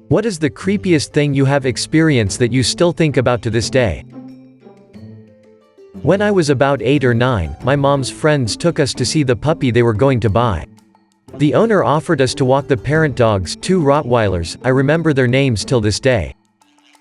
What is the creepiest thing you have experienced that you still think about to this day? When I was about 8 or 9, my mom's friends took us to see the puppy they were going to buy. The owner offered us to walk the parent dogs, 2 Rottweilers. I remember their names till this day.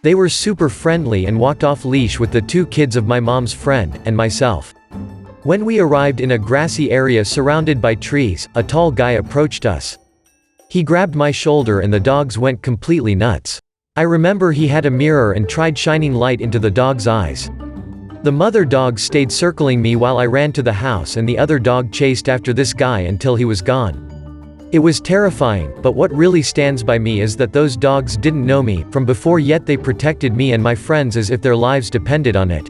They were super friendly and walked off leash with the 2 kids of my mom's friend, and myself. When we arrived in a grassy area surrounded by trees, a tall guy approached us. He grabbed my shoulder and the dogs went completely nuts. I remember he had a mirror and tried shining light into the dog's eyes. The mother dog stayed circling me while I ran to the house, and the other dog chased after this guy until he was gone. It was terrifying, but what really stands by me is that those dogs didn't know me from before, yet they protected me and my friends as if their lives depended on it.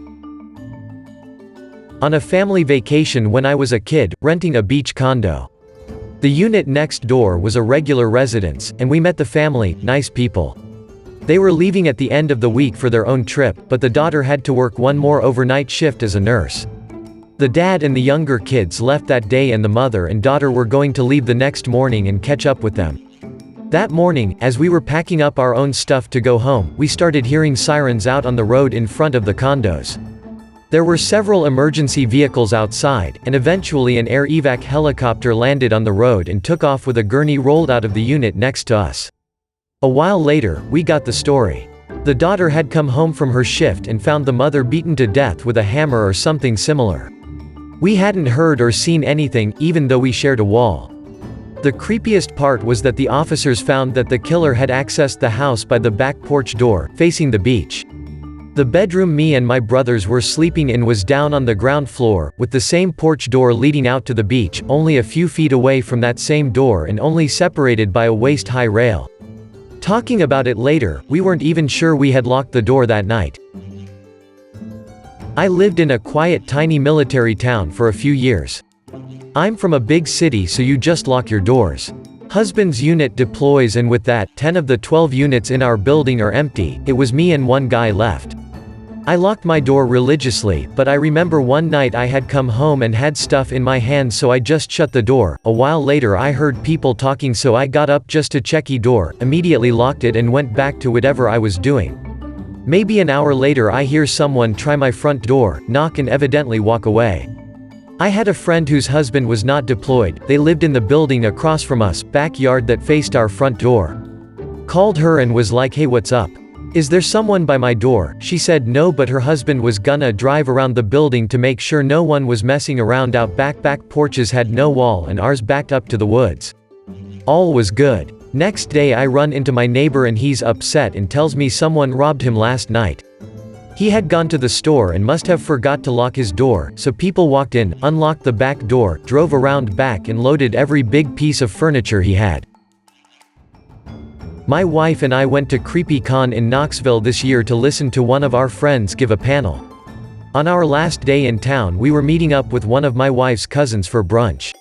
On a family vacation when I was a kid, renting a beach condo. The unit next door was a regular residence, and we met the family, nice people. They were leaving at the end of the week for their own trip, but the daughter had to work one more overnight shift as a nurse. The dad and the younger kids left that day, and the mother and daughter were going to leave the next morning and catch up with them. That morning, as we were packing up our own stuff to go home, we started hearing sirens out on the road in front of the condos. There were several emergency vehicles outside, and eventually an air evac helicopter landed on the road and took off with a gurney rolled out of the unit next to us. A while later, we got the story. The daughter had come home from her shift and found the mother beaten to death with a hammer or something similar. We hadn't heard or seen anything, even though we shared a wall. The creepiest part was that the officers found that the killer had accessed the house by the back porch door, facing the beach. The bedroom me and my brothers were sleeping in was down on the ground floor, with the same porch door leading out to the beach, only a few feet away from that same door and only separated by a waist-high rail. Talking about it later, we weren't even sure we had locked the door that night. I lived in a quiet, tiny military town for a few years. I'm from a big city, so you just lock your doors. Husband's unit deploys, and with that, 10 of the 12 units in our building are empty. It was me and one guy left. I locked my door religiously, but I remember one night I had come home and had stuff in my hands, so I just shut the door. A while later I heard people talking, so I got up just to check the door, immediately locked it and went back to whatever I was doing. Maybe an hour later I hear someone try my front door, knock and evidently walk away. I had a friend whose husband was not deployed. They lived in the building across from us, backyard that faced our front door. Called her and was like, "Hey, what's up? Is there someone by my door?" She said no, but her husband was gonna drive around the building to make sure no one was messing around out back. Back porches had no wall and ours backed up to the woods. All was good. Next day I run into my neighbor and he's upset and tells me someone robbed him last night. He had gone to the store and must have forgot to lock his door, so people walked in, unlocked the back door, drove around back and loaded every big piece of furniture he had. My wife and I went to CreepyCon in Knoxville this year to listen to one of our friends give a panel. On our last day in town we were meeting up with one of my wife's cousins for brunch.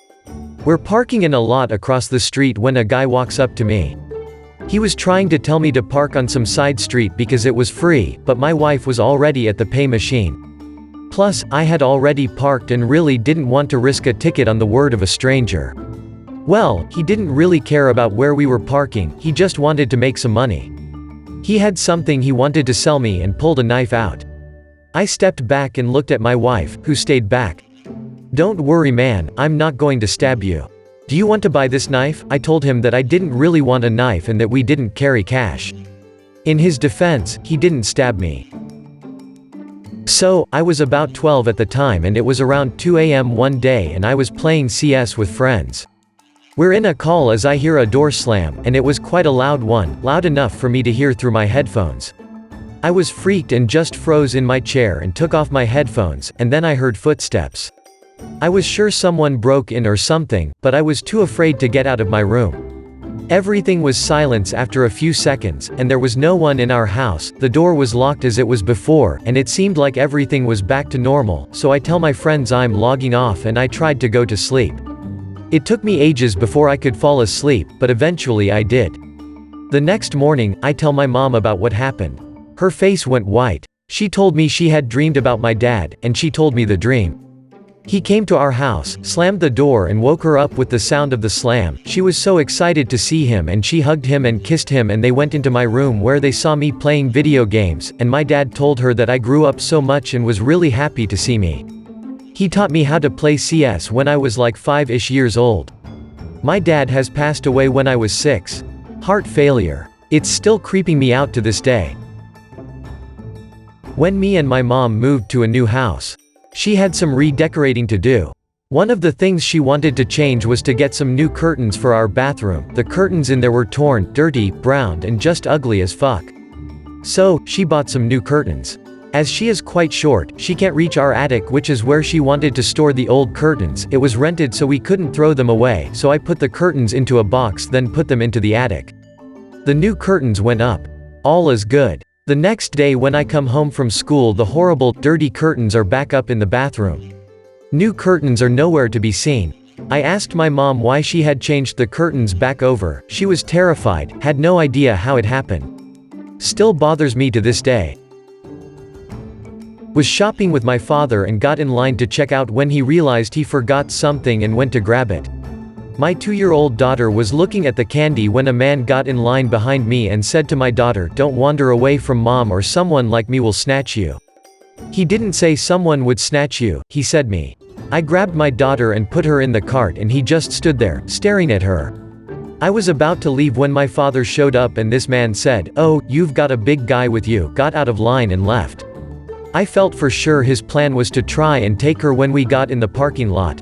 We're parking in a lot across the street when a guy walks up to me. He was trying to tell me to park on some side street because it was free, but my wife was already at the pay machine. Plus, I had already parked and really didn't want to risk a ticket on the word of a stranger. Well, he didn't really care about where we were parking, he just wanted to make some money. He had something he wanted to sell me and pulled a knife out. I stepped back and looked at my wife, who stayed back. "Don't worry, man, I'm not going to stab you. Do you want to buy this knife?" I told him that I didn't really want a knife and that we didn't carry cash. In his defense, he didn't stab me. So, I was about 12 at the time and it was around 2 a.m. one day and I was playing CS with friends. We're in a call as I hear a door slam, and it was quite a loud one, loud enough for me to hear through my headphones. I was freaked and just froze in my chair and took off my headphones, and then I heard footsteps. I was sure someone broke in or something, but I was too afraid to get out of my room. Everything was silence after a few seconds, and there was no one in our house. The door was locked as it was before, and it seemed like everything was back to normal, so I tell my friends I'm logging off and I tried to go to sleep. It took me ages before I could fall asleep, but eventually I did. The next morning, I tell my mom about what happened. Her face went white. She told me she had dreamed about my dad, and she told me the dream. He came to our house, slammed the door and woke her up with the sound of the slam. She was so excited to see him and she hugged him and kissed him, and they went into my room where they saw me playing video games, and my dad told her that I grew up so much and was really happy to see me. He taught me how to play CS when I was like 5-ish years old. My dad has passed away when I was 6. Heart failure. It's still creeping me out to this day. When me and my mom moved to a new house, she had some redecorating to do. One of the things she wanted to change was to get some new curtains for our bathroom. The curtains in there were torn, dirty, browned, and just ugly as fuck. So, she bought some new curtains. As she is quite short, she can't reach our attic, which is where she wanted to store the old curtains. It was rented so we couldn't throw them away, so I put the curtains into a box, then put them into the attic. The new curtains went up. All is good. The next day when I come home from school, the horrible, dirty curtains are back up in the bathroom. New curtains are nowhere to be seen. I asked my mom why she had changed the curtains back over. She was terrified, had no idea how it happened. Still bothers me to this day. Was shopping with my father and got in line to check out when he realized he forgot something and went to grab it. My 2-year-old daughter was looking at the candy when a man got in line behind me and said to my daughter, "Don't wander away from mom or someone like me will snatch you." He didn't say someone would snatch you, he said me. I grabbed my daughter and put her in the cart, and he just stood there, staring at her. I was about to leave when my father showed up and this man said, "Oh, you've got a big guy with you," got out of line and left. I felt for sure his plan was to try and take her when we got in the parking lot.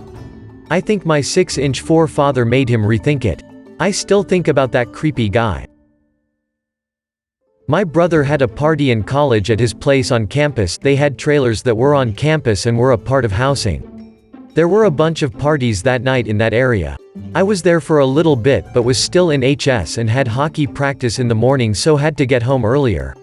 I think my 6'4" father made him rethink it. I still think about that creepy guy. My brother had a party in college at his place on campus. They had trailers that were on campus and were a part of housing. There were a bunch of parties that night in that area. I was there for a little bit but was still in HS and had hockey practice in the morning, so had to get home earlier.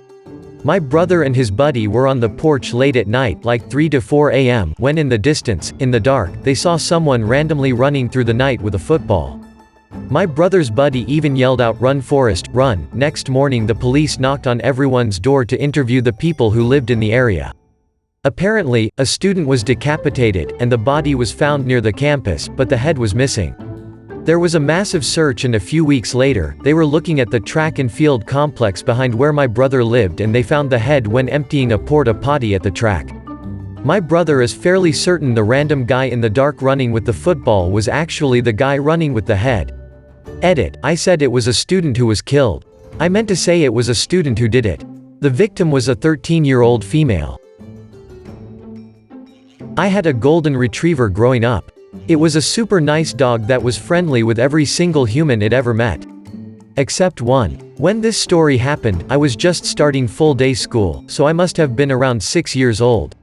My brother and his buddy were on the porch late at night, like 3 to 4 a.m., when in the distance, in the dark, they saw someone randomly running through the night with a football. My brother's buddy even yelled out, "Run Forrest, run." Next morning the police knocked on everyone's door to interview the people who lived in the area. Apparently, a student was decapitated, and the body was found near the campus, but the head was missing. There was a massive search, and a few weeks later, they were looking at the track and field complex behind where my brother lived, and they found the head when emptying a porta potty at the track. My brother is fairly certain the random guy in the dark running with the football was actually the guy running with the head. Edit: I said it was a student who was killed. I meant to say it was a student who did it. The victim was a 13-year-old female. I had a golden retriever growing up. It was a super nice dog that was friendly with every single human it ever met. Except one. When this story happened, I was just starting full-day school, so I must have been around 6 years old.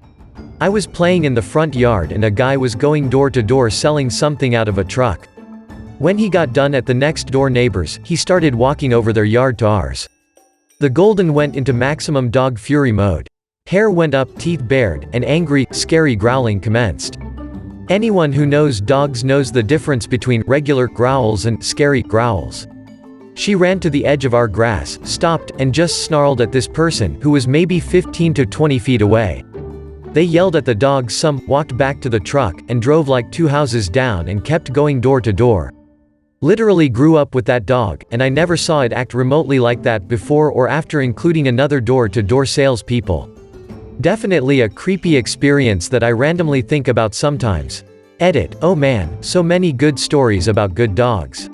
I was playing in the front yard and a guy was going door to door selling something out of a truck. When he got done at the next door neighbors, he started walking over their yard to ours. The golden went into maximum dog fury mode. Hair went up, teeth bared, and angry, scary growling commenced. Anyone who knows dogs knows the difference between regular growls and scary growls. She ran to the edge of our grass, stopped, and just snarled at this person, who was maybe 15 to 20 feet away. They yelled at the dog some, walked back to the truck, and drove like 2 houses down and kept going door to door. Literally grew up with that dog, and I never saw it act remotely like that before or after, including another door-to-door salespeople. Definitely a creepy experience that I randomly think about sometimes. Edit: oh man, so many good stories about good dogs.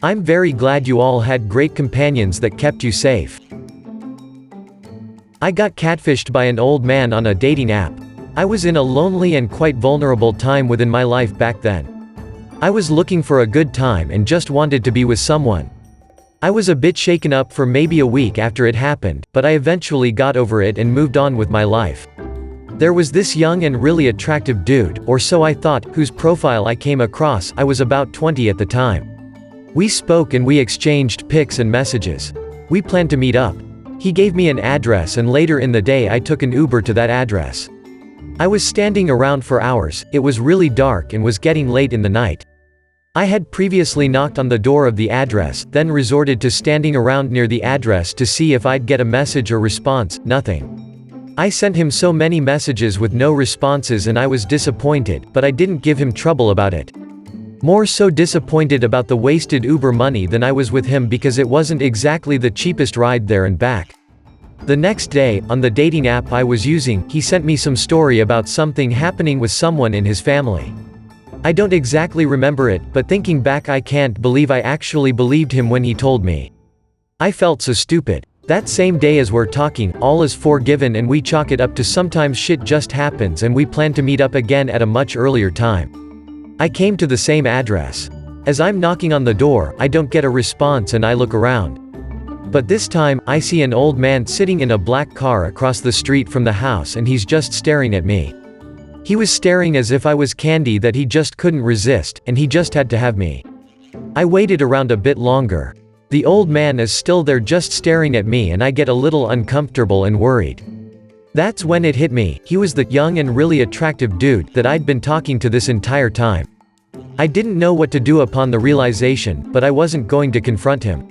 I'm very glad you all had great companions that kept you safe. I got catfished by an old man on a dating app. I was in a lonely and quite vulnerable time within my life back then. I was looking for a good time and just wanted to be with someone. I was a bit shaken up for maybe a week after it happened, but I eventually got over it and moved on with my life. There was this young and really attractive dude, or so I thought, whose profile I came across. I was about 20 at the time. We spoke and we exchanged pics and messages. We planned to meet up. He gave me an address, and later in the day I took an Uber to that address. I was standing around for hours. It was really dark and was getting late in the night. I had previously knocked on the door of the address, then resorted to standing around near the address to see if I'd get a message or response. Nothing. I sent him so many messages with no responses and I was disappointed, but I didn't give him trouble about it. More so disappointed about the wasted Uber money than I was with him because it wasn't exactly the cheapest ride there and back. The next day, on the dating app I was using, he sent me some story about something happening with someone in his family. I don't exactly remember it, but thinking back I can't believe I actually believed him when he told me. I felt so stupid. That same day as we're talking, all is forgiven and we chalk it up to sometimes shit just happens and we plan to meet up again at a much earlier time. I came to the same address. As I'm knocking on the door, I don't get a response and I look around. But this time, I see an old man sitting in a black car across the street from the house and he's just staring at me. He was staring as if I was candy that he just couldn't resist, and he just had to have me. I waited around a bit longer. The old man is still there just staring at me and I get a little uncomfortable and worried. That's when it hit me, he was the young and really attractive dude that I'd been talking to this entire time. I didn't know what to do upon the realization, but I wasn't going to confront him.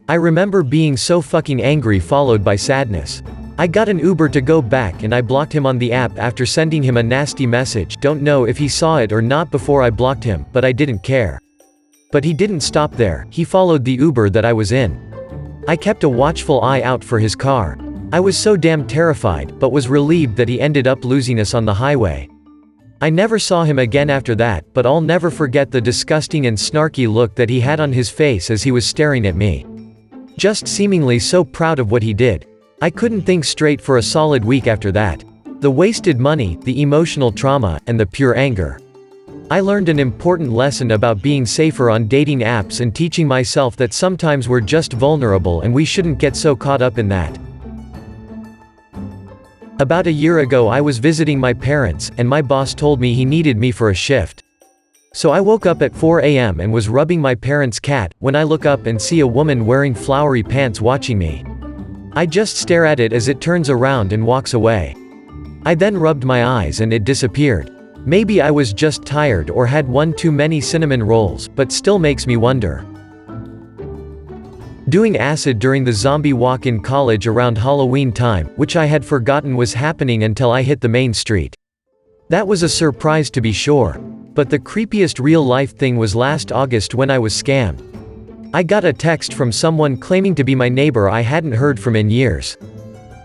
I remember being so fucking angry followed by sadness. I got an Uber to go back and I blocked him on the app after sending him a nasty message. Don't know if he saw it or not before I blocked him, but I didn't care. But he didn't stop there, he followed the Uber that I was in. I kept a watchful eye out for his car. I was so damn terrified, but was relieved that he ended up losing us on the highway. I never saw him again after that, but I'll never forget the disgusting and snarky look that he had on his face as he was staring at me. Just seemingly so proud of what he did. I couldn't think straight for a solid week after that. The wasted money, the emotional trauma, and the pure anger. I learned an important lesson about being safer on dating apps and teaching myself that sometimes we're just vulnerable and we shouldn't get so caught up in that. About a year ago I was visiting my parents, and my boss told me he needed me for a shift. So I woke up at 4 a.m. and was rubbing my parents' cat, when I look up and see a woman wearing flowery pants watching me. I just stare at it as it turns around and walks away. I then rubbed my eyes and it disappeared. Maybe I was just tired or had one too many cinnamon rolls, but still makes me wonder. Doing acid during the zombie walk in college around Halloween time, which I had forgotten was happening until I hit the main street. That was a surprise to be sure. But the creepiest real-life thing was last August when I was scammed. I got a text from someone claiming to be my neighbor I hadn't heard from in years.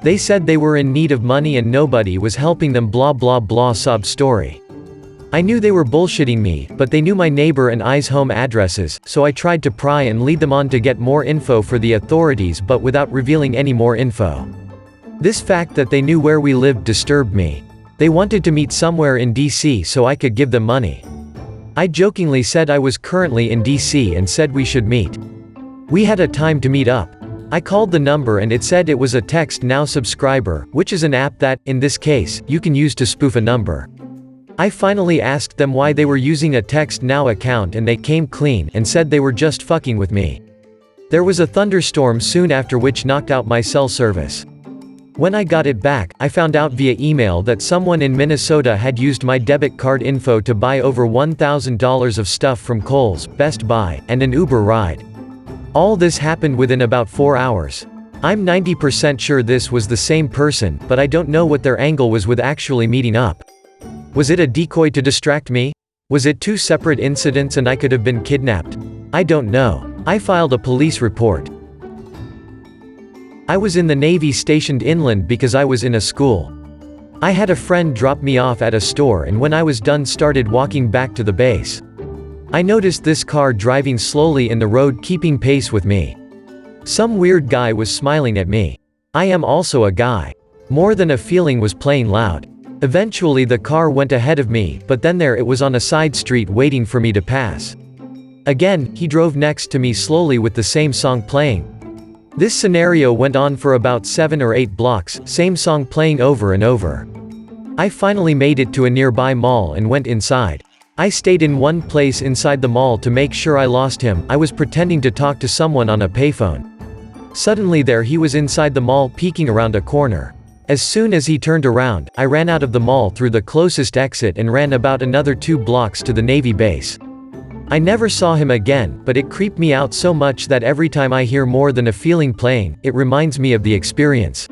They said they were in need of money and nobody was helping them, blah blah blah sob story. I knew they were bullshitting me, but they knew my neighbor and I's home addresses, so I tried to pry and lead them on to get more info for the authorities but without revealing any more info. This fact that they knew where we lived disturbed me. They wanted to meet somewhere in DC so I could give them money. I jokingly said I was currently in DC and said we should meet. We had a time to meet up. I called the number and it said it was a Text Now subscriber, which is an app that, in this case, you can use to spoof a number. I finally asked them why they were using a Text Now account and they came clean and said they were just fucking with me. There was a thunderstorm soon after which knocked out my cell service. When I got it back, I found out via email that someone in Minnesota had used my debit card info to buy over $1,000 of stuff from Kohl's, Best Buy, and an Uber ride. All this happened within about 4 hours. I'm 90% sure this was the same person, but I don't know what their angle was with actually meeting up. Was it a decoy to distract me? Was it 2 separate incidents and I could have been kidnapped? I don't know. I filed a police report. I was in the Navy stationed inland because I was in a school. I had a friend drop me off at a store and when I was done started walking back to the base. I noticed this car driving slowly in the road keeping pace with me. Some weird guy was smiling at me. I am also a guy. More than a feeling was playing loud. Eventually the car went ahead of me, but then there it was on a side street waiting for me to pass. Again, he drove next to me slowly with the same song playing. This scenario went on for about 7 or 8 blocks, same song playing over and over. I finally made it to a nearby mall and went inside. I stayed in one place inside the mall to make sure I lost him. I was pretending to talk to someone on a payphone. Suddenly there he was inside the mall peeking around a corner. As soon as he turned around, I ran out of the mall through the closest exit and ran about another 2 blocks to the Navy base. I never saw him again, but it creeped me out so much that every time I hear More Than a Feeling playing, it reminds me of the experience.